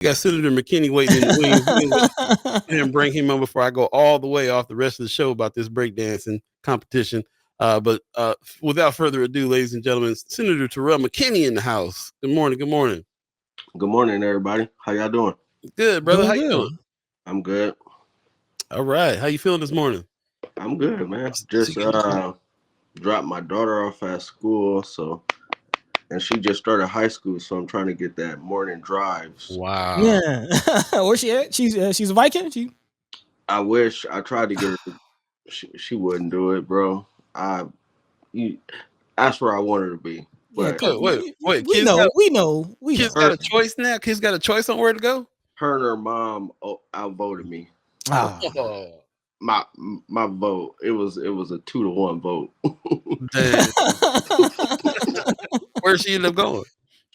got Senator McKinney waiting in the wings. We're gonna go ahead and bring him on before I go all the way off the rest of the show about this breakdancing competition. But without further ado, ladies and gentlemen, Senator Terrell McKinney in the house. Good morning. Good morning. Good morning, everybody. How y'all doing? Good, brother. Doing How you good. doing? I'm good. All right. How you feeling this morning? I'm good, man. See Just dropped my daughter off at school, and she just started high school, so I'm trying to get that morning drives. Wow. Yeah. Where's she at? She's a Viking. I wish I tried to get her. She wouldn't do it, bro. I you, that's where I want her to be, Yeah. but Wait. We know. We Kids know. got her a choice now. Kids got a choice on where to go. her and her mom outvoted me. So Ah. Oh, my my vote it was a 2-1 vote. damn. Where she end up going?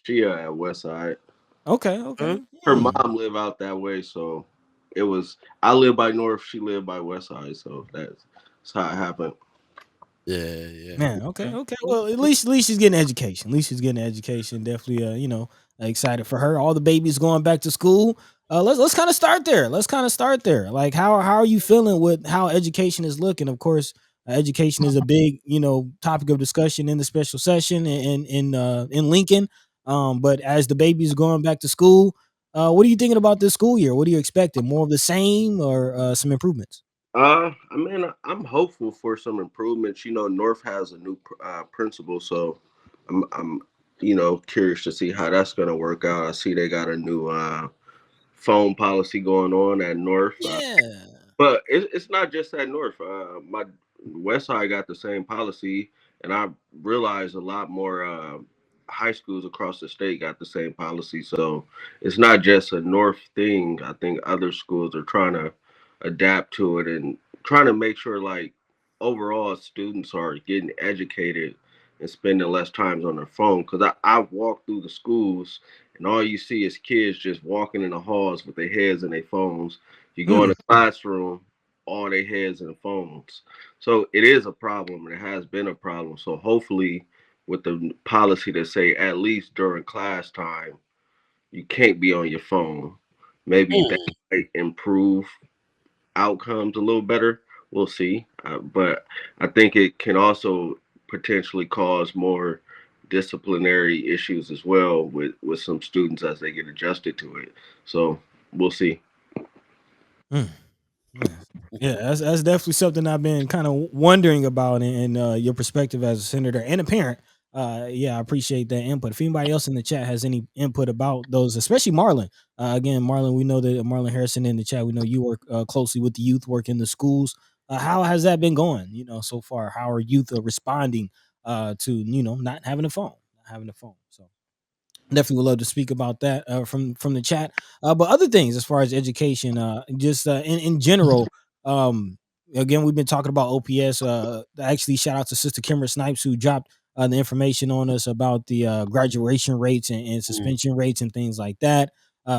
She at West Side. Okay. Huh? Okay. Her Hmm. mom live out that way, so it was. I live by North, she lived by West Side, so that's how it happened. Yeah. Man. Okay. Okay. Well, at least she's getting education. At least she's getting education. Definitely. Excited for her. All the babies going back to school. Let's kind of start there. Like, how are you feeling with how education is looking? Of course, education is a big topic of discussion in the special session in Lincoln. But as the babies are going back to school, what are you thinking about this school year? What are you expecting? More of the same or some improvements? I mean, I'm hopeful for some improvements. North has a new principal, so I'm curious to see how that's going to work out. I see they got a new phone policy going on at North. Yeah. But it's not just at North. My West Side got the same policy, and I realized a lot more high schools across the state got the same policy. So it's not just a North thing. I think other schools are trying to adapt to it and trying to make sure, like, overall students are getting educated and spending less times on their phone. Because I walk through the schools, and all you see is kids just walking in the halls with their heads in their phones. You go in Mm. the classroom, all their heads in the phones. So it is a problem, and it has been a problem. So hopefully, with the policy that say at least during class time, you can't be on your phone. Maybe that Mm. might improve outcomes a little better. We'll see. But I think it can also potentially cause more disciplinary issues as well with some students as they get adjusted to it. So we'll see. Mm. Yeah, yeah, that's definitely something I've been kind of wondering about, and your perspective as a senator and a parent. Yeah, I appreciate that input. If anybody else in the chat has any input about those, especially Marlon. Again, Marlon, we know that Marlon Harrison in the chat. We know you work closely with the youth, work in the schools. How has that been going? So far, how are youth responding to not having a phone, not having a phone? So definitely would love to speak about that from the chat. But other things as far as education, just in general. Um, Again, we've been talking about OPS. Actually, shout out to Sister Kimber Snipes who dropped the information on us about the graduation rates and Mm. suspension rates and things like that.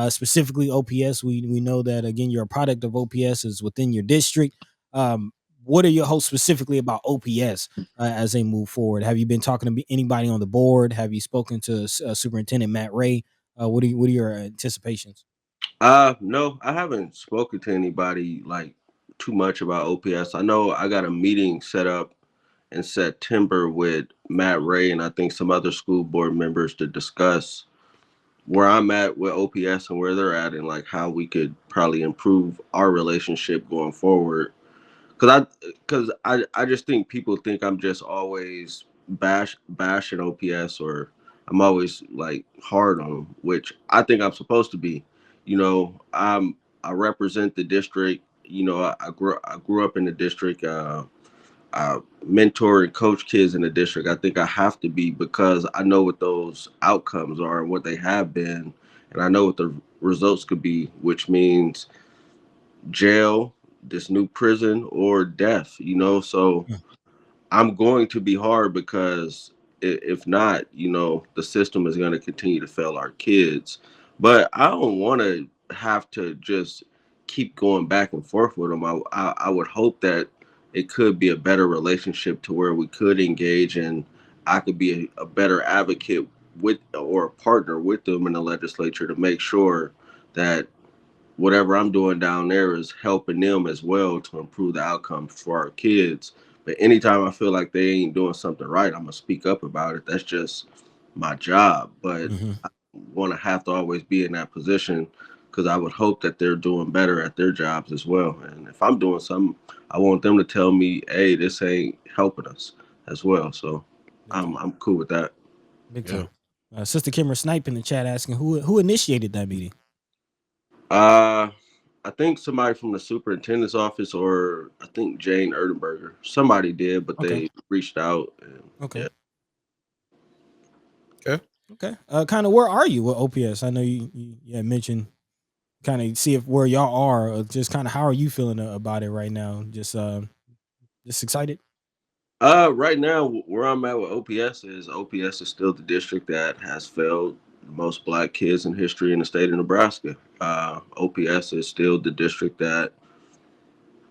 Specifically, OPS. We know that again, you're a product of OPS is within your district. Um, what are your hopes specifically about OPS as they move forward? Have you been talking to anybody on the board? Have you spoken to Superintendent Matt Ray? What are your anticipations? No, I haven't spoken to anybody like too much about OPS. I know I got a meeting set up in September with Matt Ray and I think some other school board members to discuss where I'm at with OPS and where they're at and like how we could probably improve our relationship going forward. Cause I just think people think I'm just always bashing OPS or I'm always like hard on them, which I think I'm supposed to be. I represent the district. I grew up in the district. Mentor and coach kids in the district. I think I have to be because I know what those outcomes are and what they have been, and I know what the results could be, which means jail, this new prison, or death. So I'm going to be hard because if not, the system is going to continue to fail our kids. But I don't want to have to just keep going back and forth with them. I would hope that it could be a better relationship to where we could engage and I could be a better advocate with or a partner with them in the legislature to make sure that whatever I'm doing down there is helping them as well to improve the outcome for our kids. But anytime I feel like they ain't doing something right, I'm gonna speak up about it. That's just my job. But I want to have to always be in that position because I would hope that they're doing better at their jobs as well. And if I'm doing something, I want them to tell me, "Hey, this ain't helping us," as well. So I'm cool with that. Big time. Sister Kimmer Snipe in the chat asking who initiated that meeting. I think somebody from the superintendent's office, or I think Jane Erdenberger. Somebody did, but they reached out. And, Okay. Okay. Okay. Kind of where are you with OPS? I know you had mentioned kind of see if where y'all are, or just kind of how are you feeling about it right now? Just excited. Right now, where I'm at with OPS is still the district that has failed the most black kids in history in the state of Nebraska. OPS is still the district that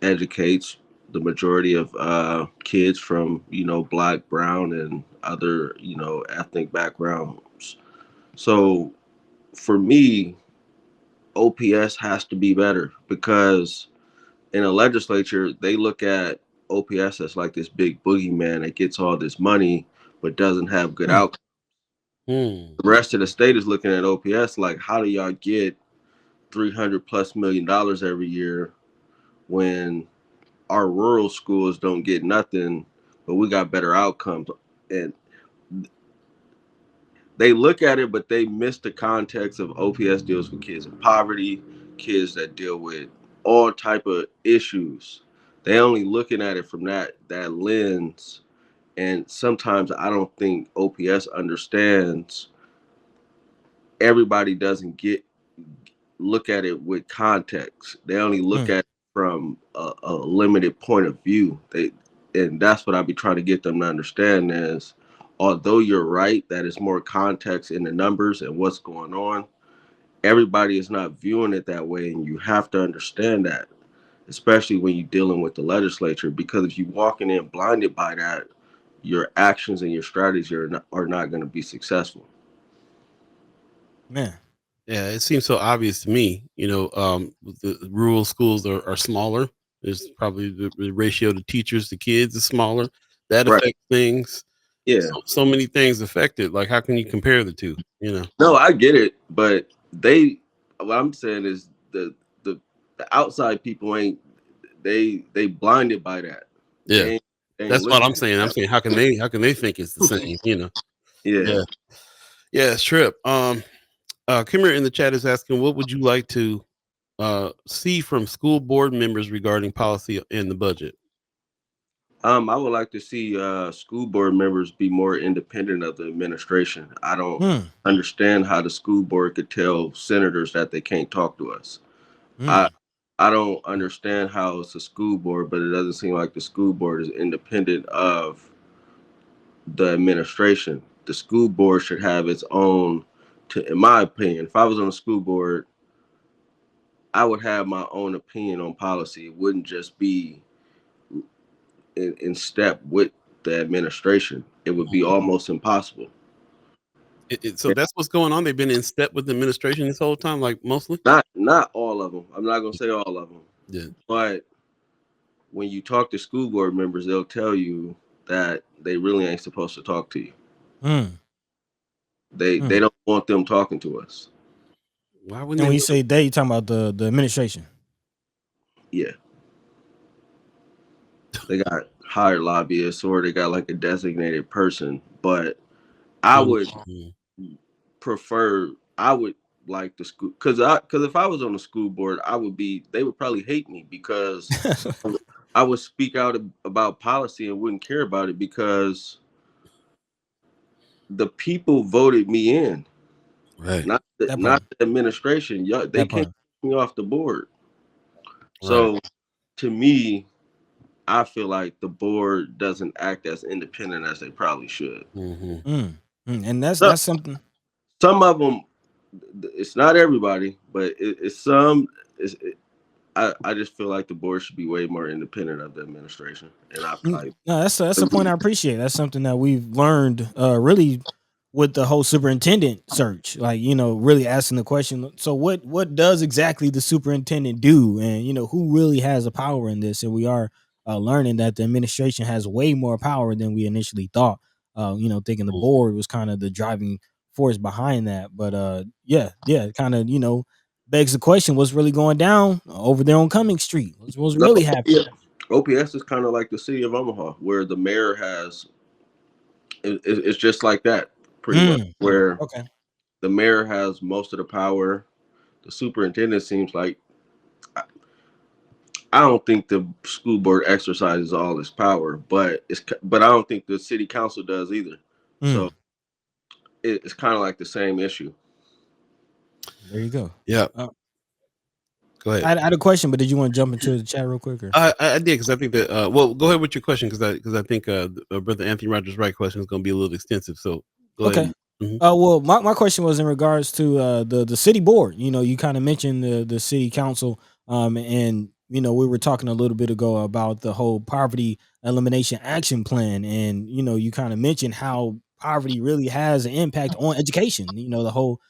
educates the majority of kids from black, brown, and other ethnic backgrounds. So for me, OPS has to be better because in a legislature they look at OPS as like this big boogeyman that gets all this money but doesn't have good outcomes. The rest of the state is looking at OPS like, how do y'all get $300+ million every year when our rural schools don't get nothing, but we got better outcomes? And they look at it, but they miss the context of OPS deals with kids in poverty, kids that deal with all type of issues. They only looking at it from that lens. And sometimes I don't think OPS understands everybody doesn't look at it with context. They only look at it from a limited point of view. And that's what I be trying to get them to understand is, although you're right that it's more context in the numbers and what's going on, everybody is not viewing it that way, and you have to understand that, especially when you're dealing with the legislature, because if you're walking in blinded by that, your actions and your strategies are not going to be successful. Man. Yeah, it seems so obvious to me. The rural schools are smaller. There's probably the ratio to teachers to kids is smaller. That affects things. Yeah. So many things affected. Like, how can you compare the two? No, I get it, but what I'm saying is the outside people they blinded by that. Yeah, that's what I'm saying. I'm saying, how can they think it's the same? Yeah. Yeah, Trip. Kimmer in the chat is asking, what would you like to see from school board members regarding policy and the budget? I would like to see school board members be more independent of the administration. I don't understand how the school board could tell senators that they can't talk to us. I don't understand how it's a school board, but it doesn't seem like the school board is independent of the administration. The school board should have its own, in my opinion, if I was on the school board, I would have my own opinion on policy. It wouldn't just be in step with the administration. It would be almost impossible. So that's what's going on. They've been in step with the administration this whole time, like mostly. Not all of them. I'm not gonna say all of them. Yeah. But when you talk to school board members, they'll tell you that they really ain't supposed to talk to you. They don't want them talking to us. Why wouldn't when you say they, you talking about the administration? Yeah. They got hired lobbyists or they got like a designated person, but I would like the school because if I was on the school board, they would probably hate me because I would speak out about policy and wouldn't care about it because the people voted me in, right? Not the administration. They can't take me off the board. So to me, I feel like the board doesn't act as independent as they probably should. And that's something. Some of them, it's not everybody, but it's some. I just feel like the board should be way more independent of the administration. And that's a point I appreciate. That's something that we've learned really with the whole superintendent search, like, really asking the question, so what does exactly the superintendent do, and who really has a power in this? And we are learning that the administration has way more power than we initially thought. Thinking the board was kind of the driving force behind that, but yeah, kind of begs the question, what's really going down over there on Cumming Street? What's No, really happening? yeah. OPS is kind of like the city of Omaha, where the mayor has. It's just like that, pretty much, where Okay. the mayor has most of the power. The superintendent seems like I don't think the school board exercises all its power, but I don't think the city council does either. So it's kind of like the same issue. There you go. Yeah. Uh, Go ahead. I had a question, but did you want to jump into the chat real quick? Or? I did, because I think that well, go ahead with your question, because I think brother Anthony Rogers' right question is going to be a little extensive. So go Okay. ahead. Mhm. Well, my question was in regards to the city board. You kind of mentioned the city council, and we were talking a little bit ago about the whole poverty elimination action plan, and you kind of mentioned how poverty really has an impact on education. The whole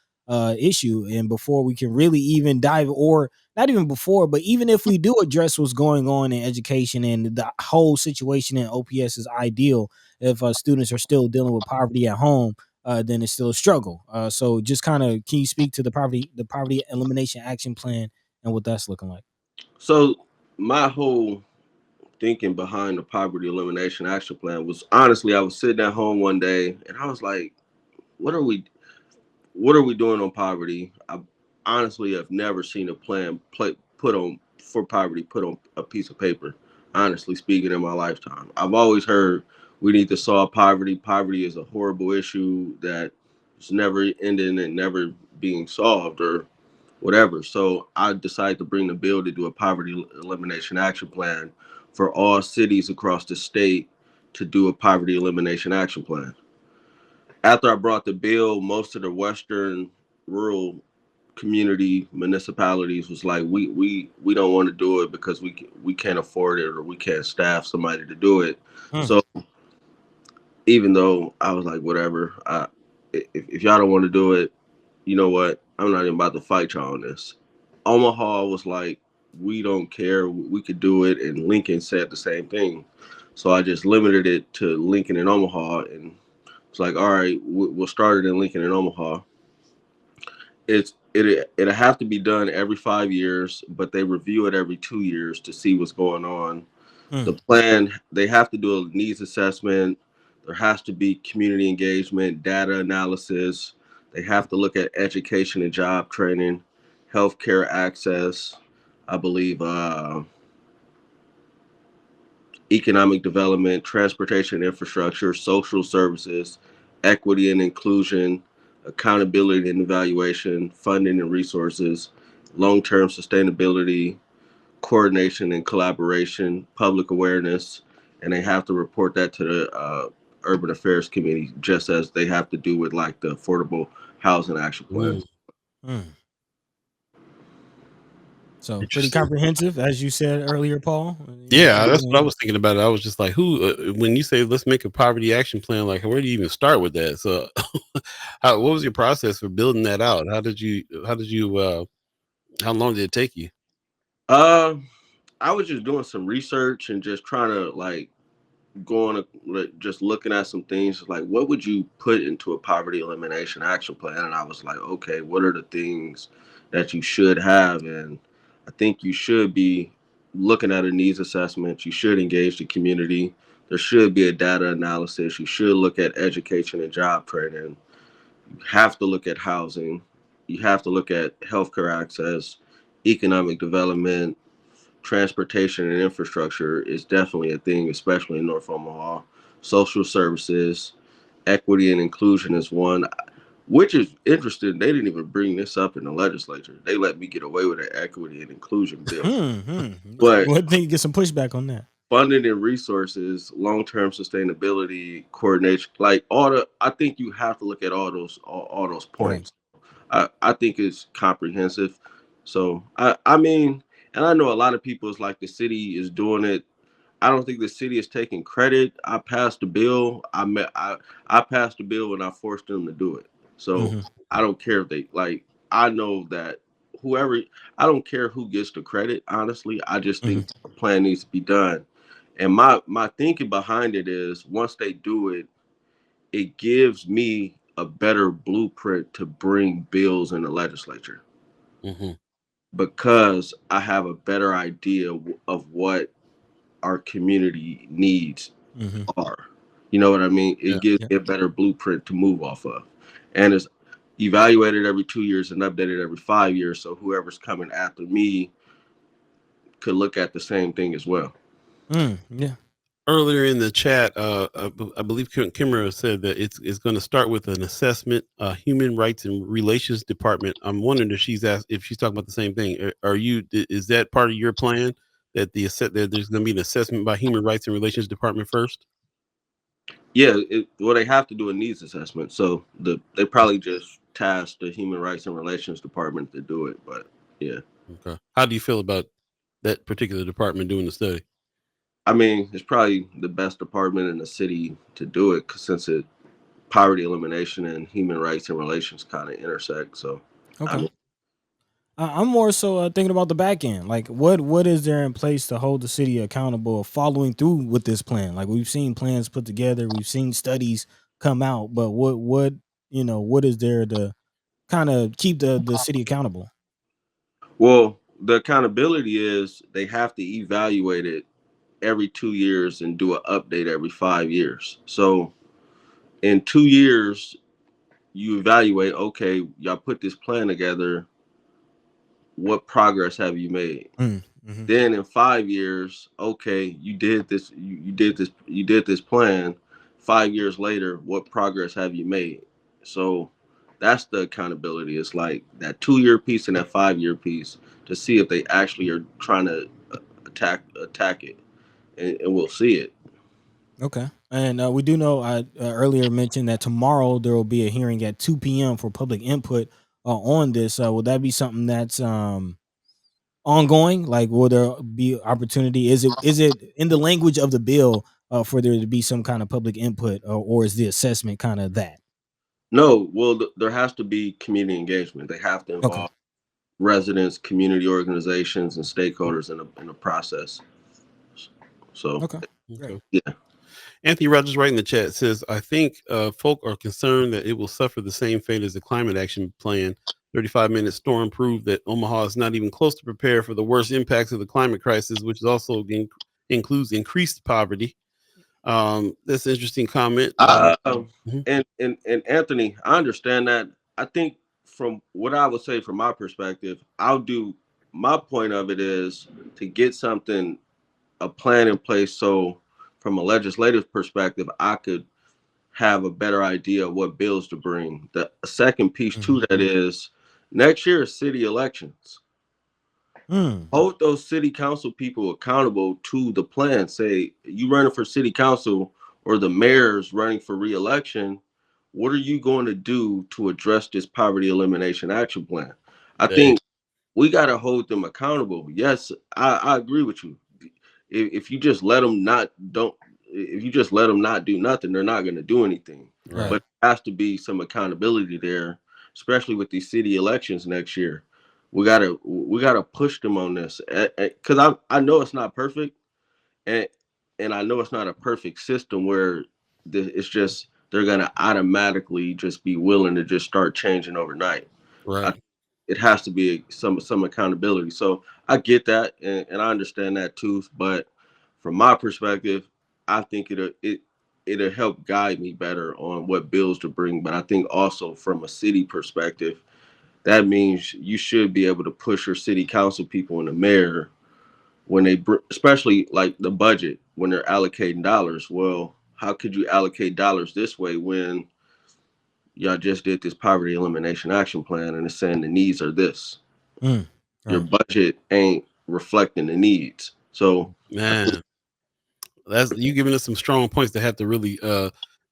issue, and before we can really even dive, or not even before, but even if we do address what's going on in education and the whole situation in OPS is ideal, if students are still dealing with poverty at home, then it's still a struggle. So just kind of, can you speak to the poverty elimination action plan and what that's looking like? So my whole thinking behind the poverty elimination action plan was, honestly, I was sitting at home one day and I was like, what are we doing on poverty? I honestly have never seen a plan put on for poverty put on a piece of paper. Honestly speaking, in my lifetime, I've always heard we need to solve poverty. Poverty is a horrible issue that is never ending and never being solved or whatever. So I decided to bring the bill to do a poverty elimination action plan for all cities across the state to do a poverty elimination action plan. After I brought the bill, most of the western rural community municipalities was like, we don't want to do it because we can't afford it or we can't staff somebody to do it. Hmm. So even though I was like, whatever, if y'all don't want to do it, you know what? I'm not even about to fight y'all on this. Omaha was like, we don't care, we could do it, and Lincoln said the same thing. So I just limited it to Lincoln and Omaha, and it's like, all right, we'll start it in Lincoln and Omaha. It'll have to be done every 5 years, but they review it every 2 years to see what's going on. Hmm. The plan, they have to do a needs assessment. There has to be community engagement, data analysis. They have to look at education and job training, healthcare access, I believe, economic development, transportation infrastructure, social services, equity and inclusion, accountability and evaluation, funding and resources, long-term sustainability, coordination and collaboration, public awareness, and they have to report that to the Urban Affairs Committee, just as they have to do with like the Affordable Housing Action Plan. Hmm. So pretty Interesting. comprehensive, as you said earlier, Paul. Yeah, that's what I was thinking about. I was just like, who? When you say let's make a poverty action plan, like where do you even start with that? So, what was your process for building that out? How did you? How long did it take you? Uh, I was just doing some research and just trying to like going to like, just looking at some things like what would you put into a poverty elimination action plan, and I was like, okay, what are the things that you should have? And I think you should be looking at a needs assessment, you should engage the community, there should be a data analysis, you should look at education and job training, you have to look at housing, you have to look at healthcare access, economic development, transportation and infrastructure is definitely a thing, especially in North Omaha. Social services, equity and inclusion is one, which is interesting. They didn't even bring this up in the legislature. They let me get away with an equity and inclusion bill. But What think you get some pushback on that? funding and resources, long-term sustainability, coordination, like all the, I think you have to look at all those Right. points. I think it's comprehensive. So I mean, and I know a lot of people is like the city is doing it. I don't think the city is taking credit. I passed the bill. I passed the bill and I forced them to do it. So I don't care if they like. I know that whoever. I don't care who gets the credit. Honestly, I just think the plan needs to be done. And my thinking behind it is once they do it, it gives me a better blueprint to bring bills in the legislature because I have a better idea of what our community needs are. You know what I mean? It gives me a better blueprint to move off of. And it's evaluated every 2 years and updated every 5 years. So whoever's coming after me could look at the same thing as well. Yeah. Earlier in the chat, I believe Kimmerer said that it's going to start with an assessment, Human Rights and Relations Department. I'm wondering if she's talking about the same thing. Is that part of your plan that that there's going to be an assessment by Human Rights and Relations Department first? Yeah, well, they have to do a needs assessment. So they probably just tasked the Human Rights and Relations Department to do it. But yeah. Okay. How do you feel about that particular department doing the study? I mean, it's probably the best department in the city to do it since poverty elimination and human rights and relations kind of intersect. So, okay. I'm more so thinking about the back end. Like, what is there in place to hold the city accountable of following through with this plan? Like, we've seen plans put together, we've seen studies come out, but what is there to kind of keep the city accountable? well, the accountability is they have to evaluate it every 2 years and do an update every 5 years. So, in 2 years, you evaluate. Okay, y'all put this plan together. What progress have you made? Then in 5 years, okay, you did this, you did this plan. 5 years later, what progress have you made? So that's the accountability. It's like that 2 year piece and that 5 year piece to see if they actually are trying to attack it, and we'll see it. Okay. And we do know I earlier mentioned that tomorrow there will be a hearing at 2 p.m. for public input on this. Would that be something that's ongoing? Like, will there be opportunity? Is it in the language of the bill for there to be some kind of public input, or is the assessment kind of that? No, well, there has to be community engagement. They have to Okay. involve residents, community organizations, and stakeholders in the process. So, Okay. Great. yeah. Anthony Rogers right in the chat says, I think folk are concerned that it will suffer the same fate as the climate action plan. 35-minute storm proved that Omaha is not even close to prepare for the worst impacts of the climate crisis, which also includes increased poverty. That's an interesting comment. And Anthony, I understand that. I think from what I would say from my perspective, my point of it is to get a plan in place so from a legislative perspective, I could have a better idea of what bills to bring. The second piece to that is next year is city elections. Hold those city council people accountable to the plan. Say, you running for city council or the mayor's running for re-election, what are you going to do to address this poverty elimination action plan? I think we got to hold them accountable. Yes, I agree with you. If you just let them not do nothing, they're not going to do anything. Right. But there has to be some accountability there, especially with these city elections next year. We gotta push them on this because I know it's not perfect, and I know it's not a perfect system where it's just they're gonna automatically just be willing to just start changing overnight. Right. It has to be some accountability. So I get that, and I understand that too. But from my perspective, I think it'll help guide me better on what bills to bring. But I think also from a city perspective, that means you should be able to push your city council people and the mayor when especially like the budget, when they're allocating dollars. Well, how could you allocate dollars this way when y'all just did this poverty elimination action plan and it's saying the needs are this? Right. Your budget ain't reflecting the needs. So, Man, that's you giving us some strong points to have to really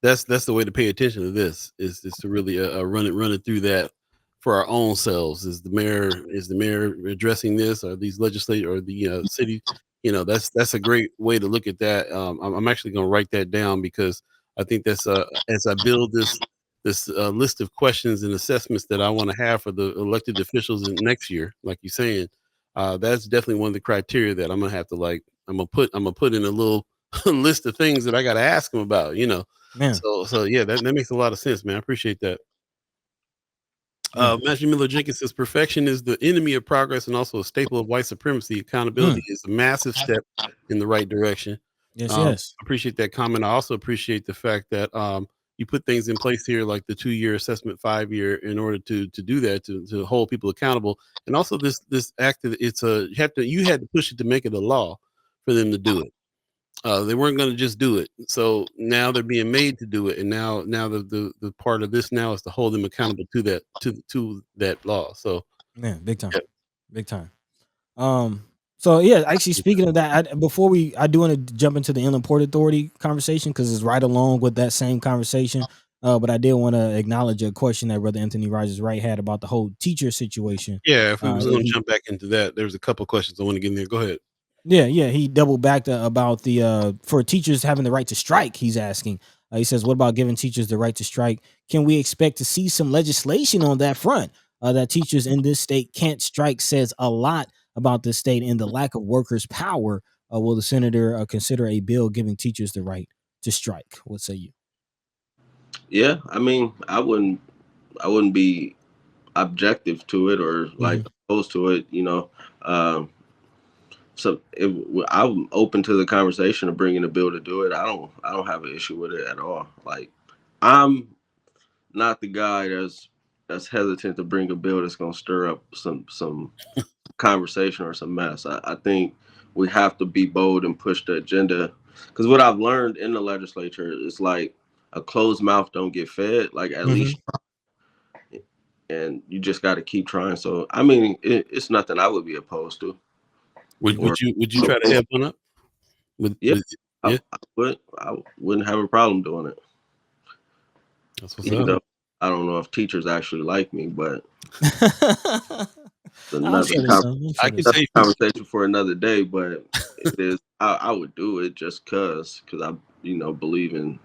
that's the way to pay attention to this is to really run it through that for our own selves. Is the mayor addressing this, or these legislators or the city that's a great way to look at that. I'm actually going to write that down because I think that's as I build this list of questions and assessments that I want to have for the elected officials in next year, like you're saying, that's definitely one of the criteria that I'm gonna have to I'm gonna put in a little list of things that I got to ask them about. Man, So yeah, that makes a lot of sense, man. I appreciate that. yeah. Matthew Miller Jenkins says perfection is the enemy of progress and also a staple of white supremacy. Accountability is a massive step in the right direction. Yes, I yes. appreciate that comment. I also appreciate the fact that you put things in place here like the 2-year assessment, 5-year, in order to do that, to hold people accountable. And also this act that you had to push it to make it a law for them to do it. They weren't going to just do it, so now they're being made to do it, and now the part of this now is to hold them accountable to that law. So Man, big time. yeah, Big time. So yeah, actually speaking of that, I do want to jump into the Inland Port Authority conversation because it's right along with that same conversation. But I did want to acknowledge a question that Brother Anthony Rogers Wright had about the whole teacher situation. yeah. If we was going to He jump back into that, there's a couple questions I want to get in there. Go ahead. Yeah, he doubled back about the for teachers having the right to strike. He's asking. He says, "What about giving teachers the right to strike? Can we expect to see some legislation on that front? That teachers in this state can't strike says a lot about the state and the lack of workers' power. Will the senator consider a bill giving teachers the right to strike? What say you?" Yeah, I mean, I wouldn't be objective to it or like Hmm. opposed to it. Um, so I'm open to the conversation of bringing a bill to do it. I don't have an issue with it at all. Like, I'm not the guy that's hesitant to bring a bill that's going to stir up some conversation or some mess. I think we have to be bold and push the agenda, because what I've learned in the legislature is like a closed mouth don't get fed. Like, at Hmm. least, and you just got to keep trying. So I mean, it's nothing I would be opposed to. Would Or you try to have one up? yeah, Yeah, I wouldn't have a problem doing it. that's what's Even up. though I don't know if teachers actually like me, but I'm another sure there's some. I'm I sure can there's some. tell you, conversation for another day. But it is, I would do it just because I believe in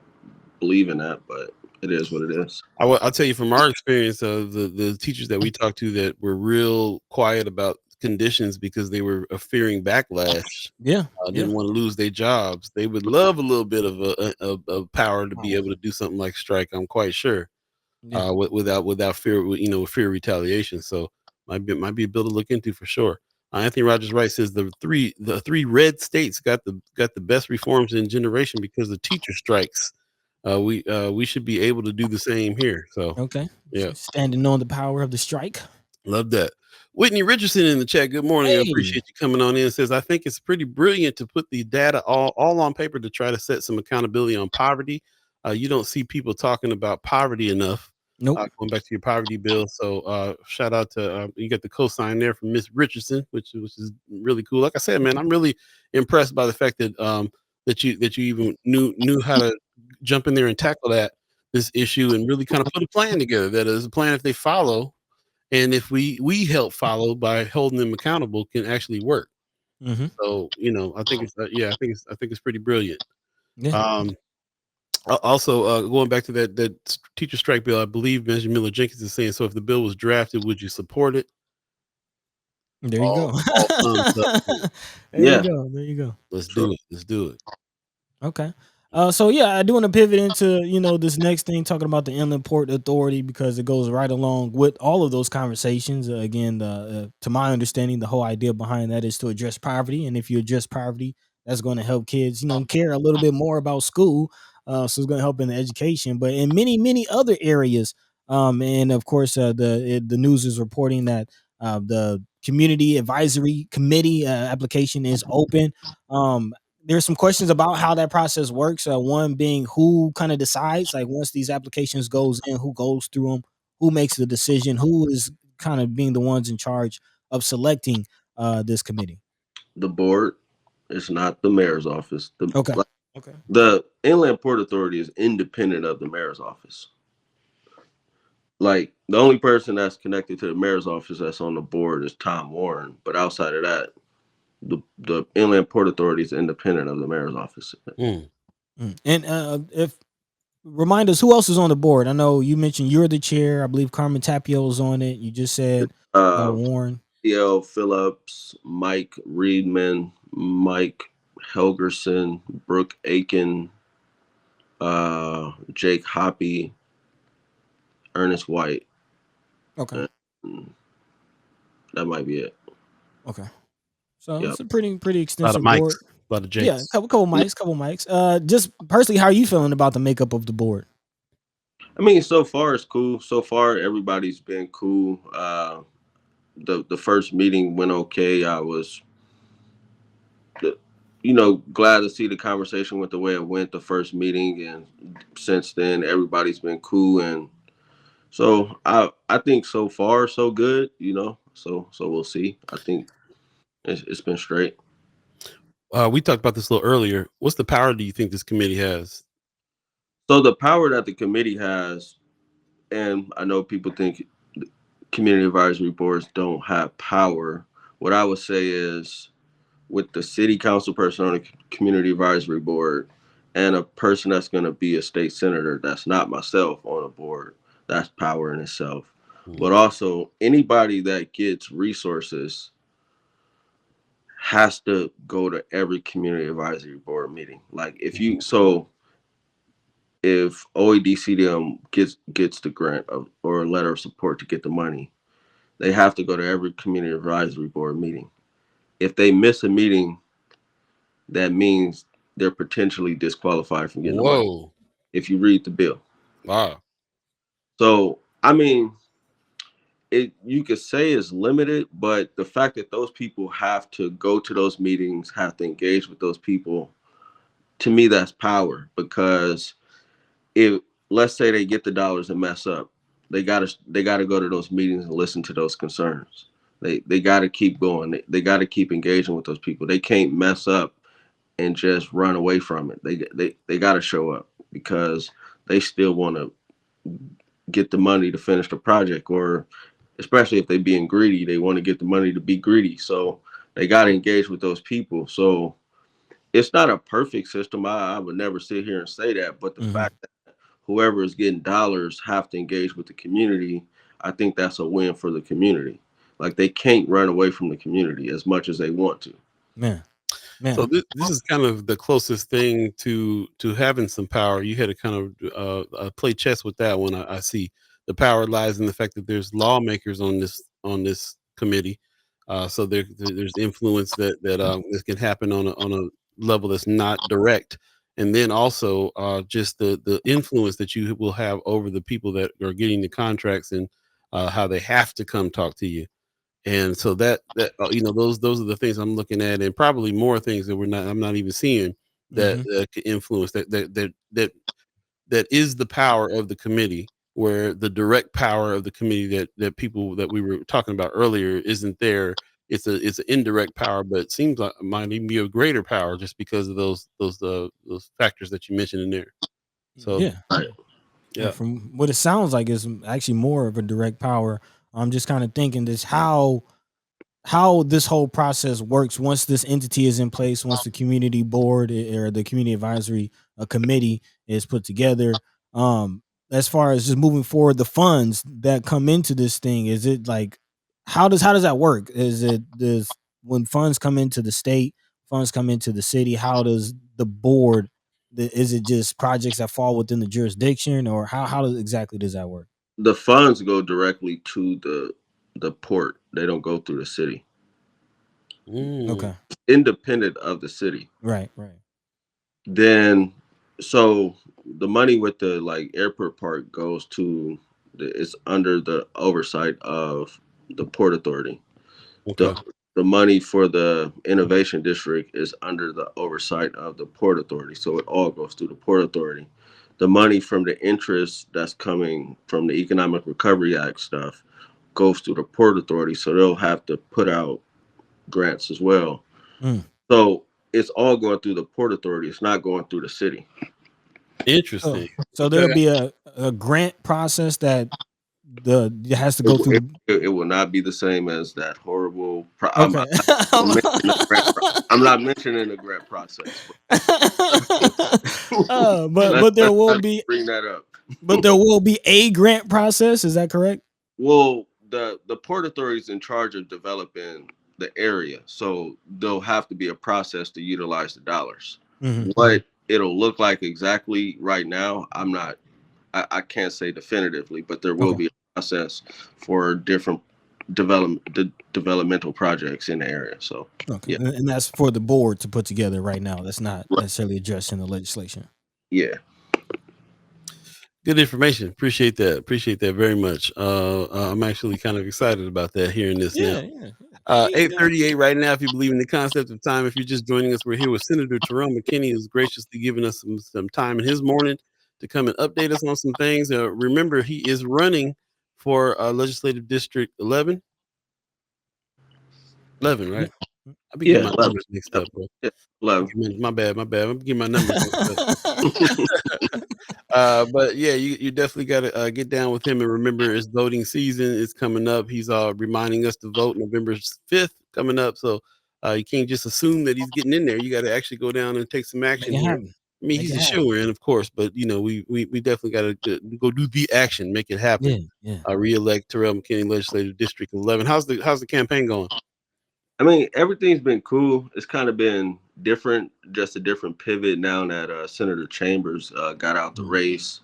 that. But it is what it is. I'll tell you from our experience of the teachers that we talked to that were real quiet about conditions because they were fearing backlash, Yeah, yeah. didn't want to lose their jobs. They would love a little bit of of power to be able to do something like strike. I'm quite sure, Yeah. without fear, fear of retaliation. So might be a bill to look into for sure. Anthony Rogers Wright says the three red states got the best reforms in generation because of teacher strikes. We should be able to do the same here. So Okay. yeah, Standing on the power of the strike. love that. Whitney Richardson in the chat. Good morning. I Hey. appreciate you coming on in. Says I think it's pretty brilliant to put the data all on paper to try to set some accountability on poverty. You don't see people talking about poverty enough. Nope. Going back to your poverty bill. So shout out to you got the cosign there from Miss Richardson, which is really cool. Like I said, man, I'm really impressed by the fact that that you even knew how to jump in there and tackle this issue and really kind of put a plan together. That is a plan if they follow, and if we help follow by holding them accountable, can actually work. Mm-hmm. So I think it's I think it's pretty brilliant. Yeah. Um, Also, going back to that teacher strike bill, I believe Benjamin Miller Jenkins is saying. So, if the bill was drafted, would you support it? There you go. All thumbs up. There you Yeah, go. There you go. Let's sure. do it. Let's do it. Okay. So yeah, I do want to pivot into this next thing, talking about the Inland Port Authority, because it goes right along with all of those conversations. Again, to my understanding, the whole idea behind that is to address poverty, and if you address poverty, that's going to help kids, care a little bit more about school. So it's going to help in the education, but in many other areas. And of course, the news is reporting that the Community Advisory Committee application is open. There's some questions about how that process works. One being who kind of decides, like once these applications goes in, who goes through them, who makes the decision, who is kind of being the ones in charge of selecting this committee. The board is not the mayor's office. The Okay. like, Okay. the Inland Port Authority is independent of the mayor's office. Like, the only person that's connected to the mayor's office that's on the board is Tom Warren. But outside of that, the Inland Port Authority is independent of the mayor's office. Mm. And if remind us who else is on the board. I know you mentioned you're the chair. I believe Carmen Tapio is on it. You just said Warren. L. Phillips, Mike Reedman, Mike Helgerson, Brooke Aiken, Jake Hoppy, Ernest White. Okay. That might be it. Okay. So it's a pretty extensive a lot of board. mics, a lot of Jakes. Yeah, couple mics. Just personally, how are you feeling about the makeup of the board? I mean, so far it's cool. So far everybody's been cool. The first meeting went okay. I was, glad to see the conversation went the way it went the first meeting, and since then everybody's been cool, and so I think so far so good. So we'll see. I think it's been straight. We talked about this a little earlier. What's the power do you think this committee has? So the power that the committee has, and I know people think community advisory boards don't have power. What I would say is, with the city council person on the community advisory board and a person that's going to be a state senator that's not myself on a board, that's power in itself. But also anybody that gets resources has to go to every community advisory board meeting. Like if OEDCDM gets the grant or a letter of support to get the money, they have to go to every community advisory board meeting. If they miss a meeting, that means they're potentially disqualified from getting the money. If you read the bill. Wow. So, I mean, you could say it's limited, but the fact that those people have to go to those meetings, have to engage with those people, to me, that's power. Because if, let's say they get the dollars and mess up, they gotta go to those meetings and listen to those concerns. They gotta keep going. They gotta keep engaging with those people. They can't mess up and just run away from it. They got to show up because they still want to get the money to finish the project, or especially if they being greedy, they want to get the money to be greedy. So they got to engage with those people. So it's not a perfect system. I would never sit here and say that, but the fact that whoever is getting dollars have to engage with the community, I think that's a win for the community. Like they can't run away from the community as much as they want to. Man. So this is kind of the closest thing to having some power. You had to kind of play chess with that one. I see the power lies in the fact that there's lawmakers on this committee. So there's influence that this can happen on a level that's not direct, and then also just the influence that you will have over the people that are getting the contracts and how they have to come talk to you. And so that those are the things I'm looking at, and probably more things that I'm not even seeing that could influence that is the power of the committee, where the direct power of the committee that people that we were talking about earlier isn't there. It's an indirect power, but it seems like it might even be a greater power just because of those factors that you mentioned in there. So yeah. From what it sounds like is actually more of a direct power. I'm just kind of thinking this how this whole process works once this entity is in place, once the community board or the community advisory committee is put together. As far as just moving forward, the funds that come into this thing, is it like how does that work? When funds come into the state, funds come into the city, how does the board, is it just projects that fall within the jurisdiction, or how exactly does that work? The funds go directly to the port. They don't go through the city. Okay. Independent of the city. Right. Then, so the money with the airport park goes to it's under the oversight of the Port Authority. Okay. The money for the innovation district is under the oversight of the Port Authority. So it all goes through the Port Authority. The money from the interest that's coming from the Economic Recovery Act stuff goes through the Port Authority. So they'll have to put out grants as well. So it's all going through the Port Authority. It's not going through the city. Interesting. So there'll be a grant process that it has to go through. It will not be the same as that horrible. Okay. I'm not mentioning the grant process. But there will be bring that up. But there will be a grant process. Is that correct? Well, the Port Authority is in charge of developing the area, so there'll have to be a process to utilize the dollars. Mhm. What it'll look like exactly right now, I can't say definitively, but there will Okay. be a process for different developmental projects in the area. So Okay. yeah, And that's for the board to put together right now. That's not necessarily addressed in the legislation. yeah. Good information. Appreciate that. Appreciate that very much. I'm actually kind of excited about that, hearing this now. Yeah. 8:38 right now. If you believe in the concept of time, if you're just joining us, we're here with Senator Terrell McKinney, who's graciously giving us some time in his morning to come and update us on some things. Remember, he is running for Legislative District 11. 11, right? I'll be getting my numbers mixed up, bro. Yeah, 11. My bad. I'm getting my numbers mixed up. But yeah, you definitely got to get down with him, and remember, it's voting season is coming up. He's reminding us to vote November 5th coming up, so you can't just assume that he's getting in there. You got to actually go down and take some action here. I mean, he's a show-in, of course, but you know, we definitely got to go do the action, make it happen. Yeah. Re-elect Terrell McKinney, Legislative District 11. How's the campaign going? I mean, everything's been cool. It's kind of been different, just a different pivot now that Senator Chambers got out the race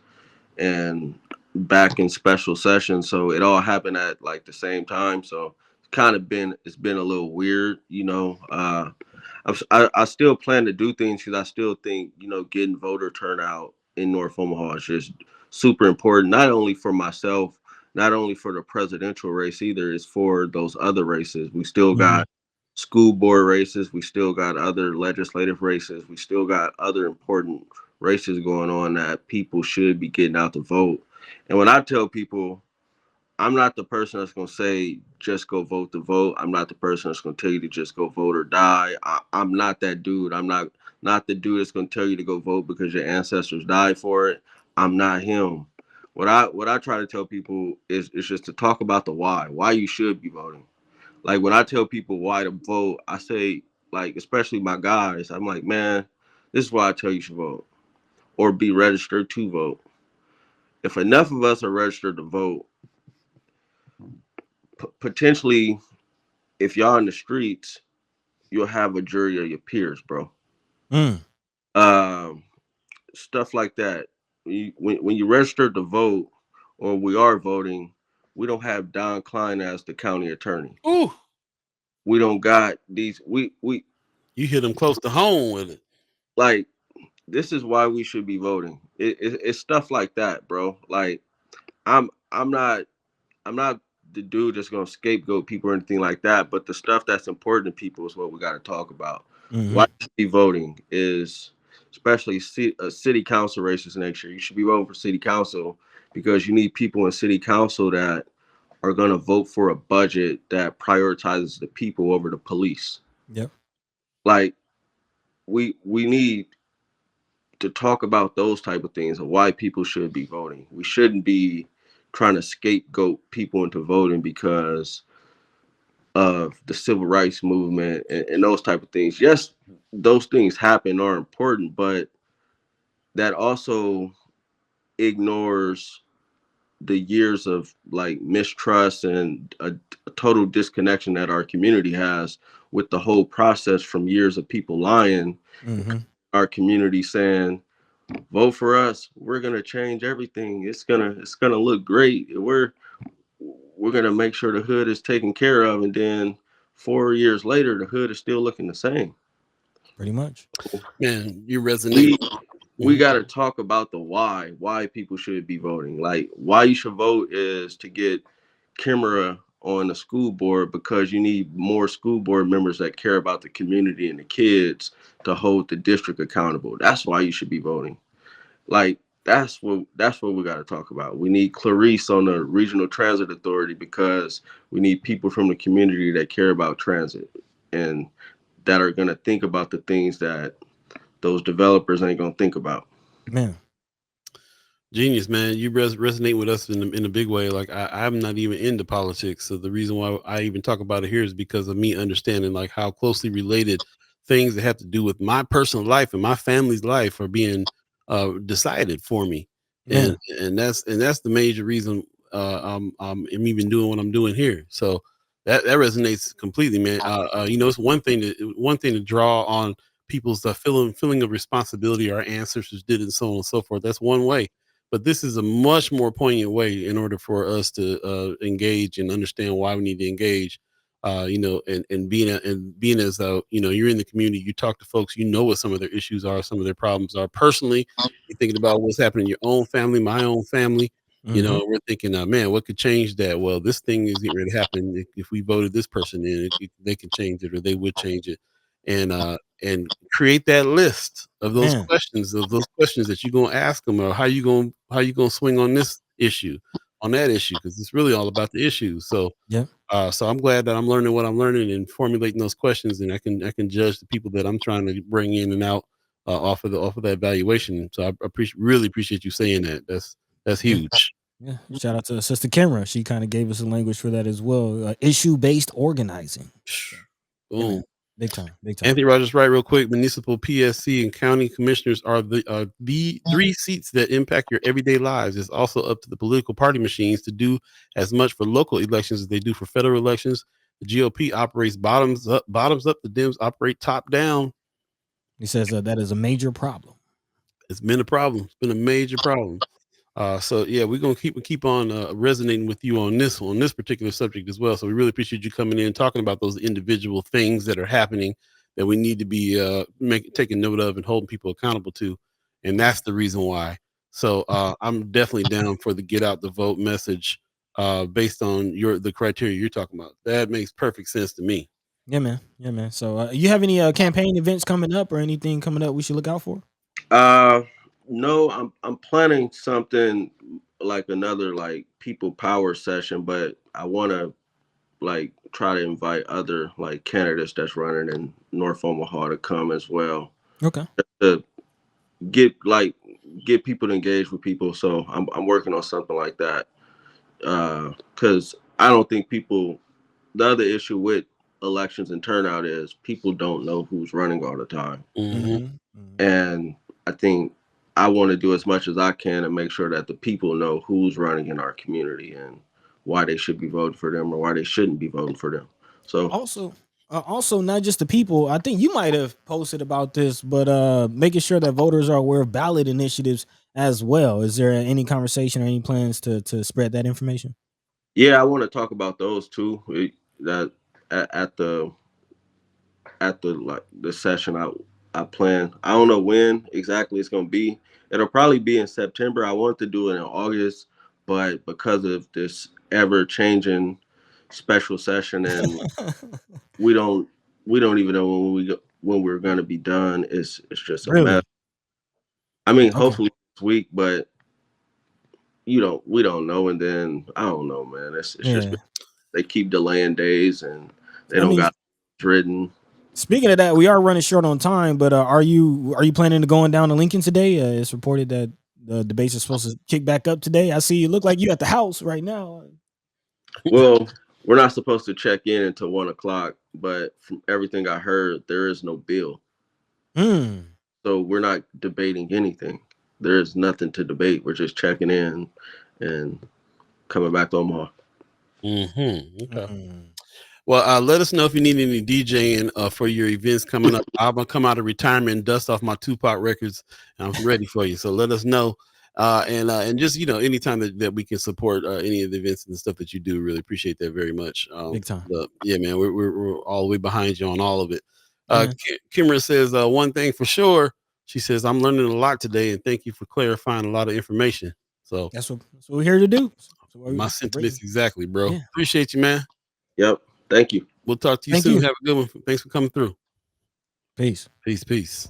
and back in special session. So it all happened at like the same time. So it's been a little weird, you know. I still plan to do things because I still think, you know, getting voter turnout in North Omaha is just super important, not only for myself, not only for the presidential race either, it's for those other races. We still got school board races. We still got other legislative races. We still got other important races going on that people should be getting out to vote. And when I tell people, I'm not the person that's going to say, just go vote to vote. I'm not the person that's going to tell you to just go vote or die. I'm not that dude. I'm not the dude that's going to tell you to go vote because your ancestors died for it. I'm not him. What I try to tell people is just to talk about the why you should be voting. Like when I tell people why to vote, I say, like, especially my guys, I'm like, man, this is why I tell you should vote or be registered to vote. If enough of us are registered to vote, potentially, if y'all in the streets, you'll have a jury of your peers, bro. Stuff like that. When you register to vote, or we are voting, we don't have Don Klein as the county attorney. Ooh. We don't got these. You hit them close to home with it. Like, this is why we should be voting. It's stuff like that, bro. Like, I'm not the dude that's gonna scapegoat people or anything like that. But the stuff that's important to people is what we got to talk about. Why you should be voting is, especially city council races next year. You should be voting for city council because you need people in city council that are gonna vote for a budget that prioritizes the people over the police. Yep. Like, we need to talk about those type of things and why people should be voting. We shouldn't be trying to scapegoat people into voting because of the civil rights movement and those type of things. Yes, those things happen, are important, but that also ignores the years of like mistrust and a total disconnection that our community has with the whole process, from years of people lying, our community saying, vote for us, we're gonna change everything, it's gonna look great, we're gonna make sure the hood is taken care of, and then 4 years later the hood is still looking the same. Pretty much. Man, you resonate. We got to talk about the why people should be voting. Like, why you should vote is to get camera on the school board, because you need more school board members that care about the community and the kids to hold the district accountable. That's why you should be voting. Like, that's what we got to talk about. We need Clarice on the Regional Transit Authority because we need people from the community that care about transit and that are going to think about the things that those developers ain't going to think about. Man. Genius, man. You resonate with us in a big way. Like I'm not even into politics, so the reason why I even talk about it here is because of me understanding like how closely related things that have to do with my personal life and my family's life are being decided for me, and Man, that's the major reason I'm even doing what I'm doing here. So that resonates completely, man. It's one thing to draw on people's feeling of responsibility our ancestors did and so on and so forth. That's one way, but this is a much more poignant way in order for us to engage and understand why we need to engage. And being as though you're in the community, you talk to folks, you know what some of their issues are, some of their problems are. Personally, you're thinking about what's happening in your own family, my own family. mm-hmm. We're thinking, man, what could change that? Well, this thing is getting ready to happen. If we voted this person in, they can change it, or they would change it, and create that list of those Man, questions, that you're gonna ask them, or how you gonna swing on this issue, on that issue, because it's really all about the issues. yeah, So I'm glad that I'm learning what I'm learning and formulating those questions, and I can judge the people that I'm trying to bring in and out off of that evaluation. So I really appreciate you saying that. That's yeah. huge. Yeah, shout out to Sister Kimra. She kind of gave us a language for that as well. Issue-based organizing. So, yeah, man, Boom. big time, big time. Anthony Rogers, right? Real quick, municipal PSC and county commissioners are the three seats that impact your everyday lives. It's also up to the political party machines to do as much for local elections as they do for federal elections. The GOP operates bottoms up. Bottoms up. The Dems operate top down. He says that is a major problem. It's been a problem. It's been a major problem. So yeah, we're gonna keep on resonating with you on this particular subject as well. So we really appreciate you coming in, talking about those individual things that are happening that we need to be taking note of and holding people accountable to, and that's the reason why. So I'm definitely down for the get out the vote message based on the criteria you're talking about. That makes perfect sense to me. Yeah, man. Yeah, man. So, you have any campaign events coming up or anything coming up we should look out for? No, I'm planning something like another like people power session, but I want to like try to invite other like candidates that's running in North Omaha to come as well Okay. to get people to engage with people. So I'm working on something like that because I don't think people. The other issue with elections and turnout is people don't know who's running all the time. Hmm. Mm-hmm. Mm-hmm. And I think I want to do as much as I can to make sure that the people know who's running in our community and why they should be voting for them or why they shouldn't be voting for them. So Also, not just the people. I think you might have posted about this, but making sure that voters are aware of ballot initiatives as well. Is there any conversation or any plans to spread that information? yeah, I want to talk about those too. That at the like the session I plan. I don't know when exactly it's gonna be. It'll probably be in September. I want to do it in August, but because of this ever changing special session and we don't we don't even know when we're gonna be done. It's just a mess. Really? I mean, Okay. hopefully this week, but we don't know. And then I don't know, man. It's just Yeah. they keep delaying days and they I don't mean, got written. speaking of that, we are running short on time, but are you planning to going down to Lincoln today? It's reported that the debates are supposed to kick back up today. I see you look like you at the house right now. Well, we're not supposed to check in until 1 o'clock, but from everything I heard, there is no bill. Mm. So we're not debating anything. There is nothing to debate. We're just checking in and coming back to Omaha. Okay. Mm. Well, let us know if you need any DJing for your events coming up. I'm gonna come out of retirement and dust off my Tupac records. And I'm ready for you. So let us know. And just anytime that we can support any of the events and stuff that you do, really appreciate that very much. Big time. But yeah, man, we're all the way behind you on all of it. Yeah. Kimra says one thing for sure. She says I'm learning a lot today, and thank you for clarifying a lot of information. So That's what we're here to do. So my we're bringing. sentiments exactly, bro. Yeah. Appreciate you, man. Yep. Thank you. We'll talk to you Thank soon. you. Have a good one. Thanks for coming through. Peace. Peace.